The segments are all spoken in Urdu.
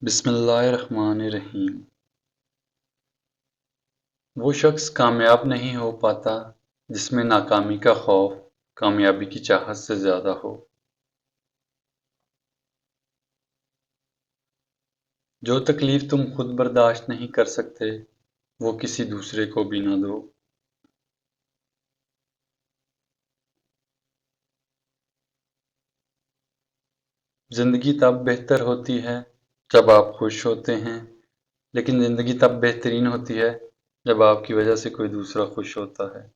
بسم اللہ الرحمن الرحیم۔ وہ شخص کامیاب نہیں ہو پاتا جس میں ناکامی کا خوف کامیابی کی چاہت سے زیادہ ہو۔ جو تکلیف تم خود برداشت نہیں کر سکتے وہ کسی دوسرے کو بھی نہ دو۔ زندگی تب بہتر ہوتی ہے جب آپ خوش ہوتے ہیں، لیکن زندگی تب بہترین ہوتی ہے جب آپ کی وجہ سے کوئی دوسرا خوش ہوتا ہے۔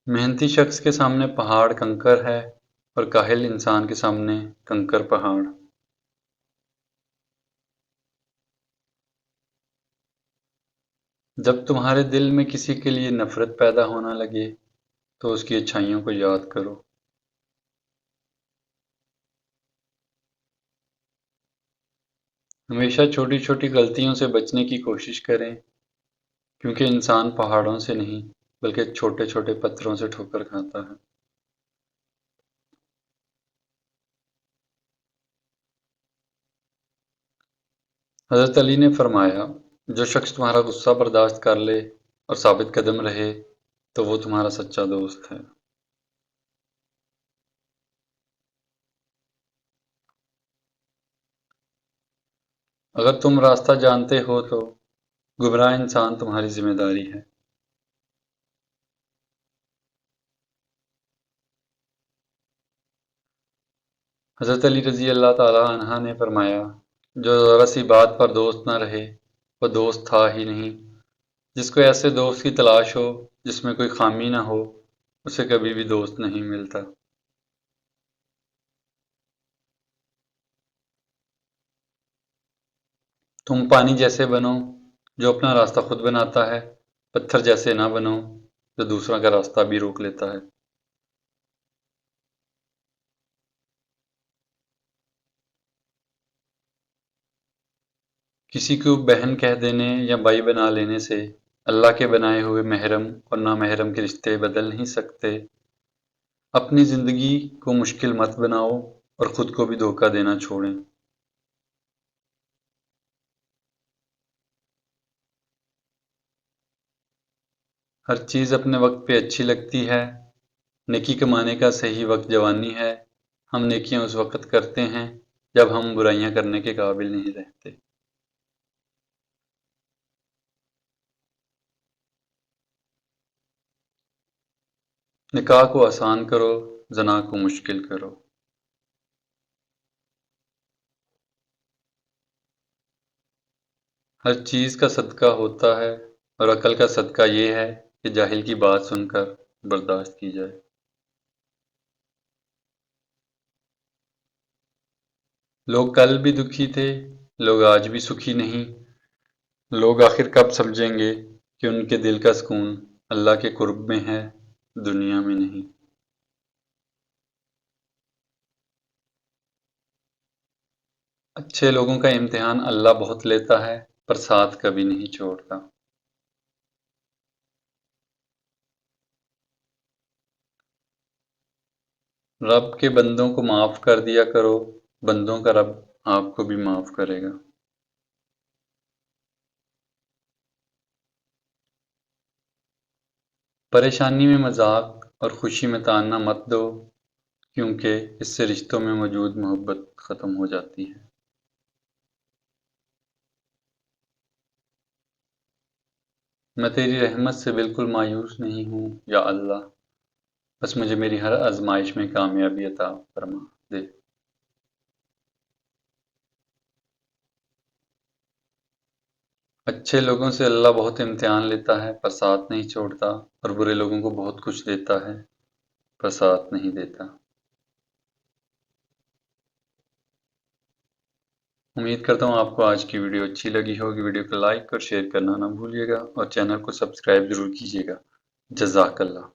محنتی شخص کے سامنے پہاڑ کنکر ہے اور کاہل انسان کے سامنے کنکر پہاڑ۔ جب تمہارے دل میں کسی کے لیے نفرت پیدا ہونا لگے تو اس کی اچھائیوں کو یاد کرو۔ ہمیشہ چھوٹی چھوٹی غلطیوں سے بچنے کی کوشش کریں، کیونکہ انسان پہاڑوں سے نہیں بلکہ چھوٹے چھوٹے پتھروں سے ٹھوکر کھاتا ہے۔ حضرت علی نے فرمایا، جو شخص تمہارا غصہ برداشت کر لے اور ثابت قدم رہے تو وہ تمہارا سچا دوست ہے۔ اگر تم راستہ جانتے ہو تو گمراہ انسان تمہاری ذمہ داری ہے۔ حضرت علی رضی اللہ تعالی عنہ نے فرمایا، جو ذرا سی بات پر دوست نہ رہے وہ دوست تھا ہی نہیں۔ جس کو ایسے دوست کی تلاش ہو جس میں کوئی خامی نہ ہو اسے کبھی بھی دوست نہیں ملتا۔ تم پانی جیسے بنو جو اپنا راستہ خود بناتا ہے، پتھر جیسے نہ بنو جو دوسروں کا راستہ بھی روک لیتا ہے۔ کسی کو بہن کہہ دینے یا بھائی بنا لینے سے اللہ کے بنائے ہوئے محرم اور نامحرم کے رشتے بدل نہیں سکتے۔ اپنی زندگی کو مشکل مت بناؤ اور خود کو بھی دھوکہ دینا چھوڑیں۔ ہر چیز اپنے وقت پہ اچھی لگتی ہے۔ نیکی کمانے کا صحیح وقت جوانی ہے۔ ہم نیکیاں اس وقت کرتے ہیں جب ہم برائیاں کرنے کے قابل نہیں رہتے۔ نکاح کو آسان کرو، زنا کو مشکل کرو۔ ہر چیز کا صدقہ ہوتا ہے اور عقل کا صدقہ یہ ہے کہ جاہل کی بات سن کر برداشت کی جائے۔ لوگ کل بھی دکھی تھے، لوگ آج بھی سکھی نہیں۔ لوگ آخر کب سمجھیں گے کہ ان کے دل کا سکون اللہ کے قرب میں ہے، دنیا میں نہیں۔ اچھے لوگوں کا امتحان اللہ بہت لیتا ہے پر ساتھ کبھی نہیں چھوڑتا۔ رب کے بندوں کو معاف کر دیا کرو، بندوں کا رب آپ کو بھی معاف کرے گا۔ پریشانی میں مذاق اور خوشی میں تانا مت دو، کیونکہ اس سے رشتوں میں موجود محبت ختم ہو جاتی ہے۔ میں تیری رحمت سے بالکل مایوس نہیں ہوں یا اللہ، بس مجھے میری ہر آزمائش میں کامیابی عطا فرما دے۔ اچھے لوگوں سے اللہ بہت امتحان لیتا ہے پر ساتھ نہیں چھوڑتا، اور برے لوگوں کو بہت کچھ دیتا ہے پر ساتھ نہیں دیتا۔ امید کرتا ہوں آپ کو آج کی ویڈیو اچھی لگی ہوگی۔ ویڈیو کو لائک اور شیئر کرنا نہ بھولیے گا اور چینل کو سبسکرائب ضرور کیجیے گا۔ جزاک اللہ۔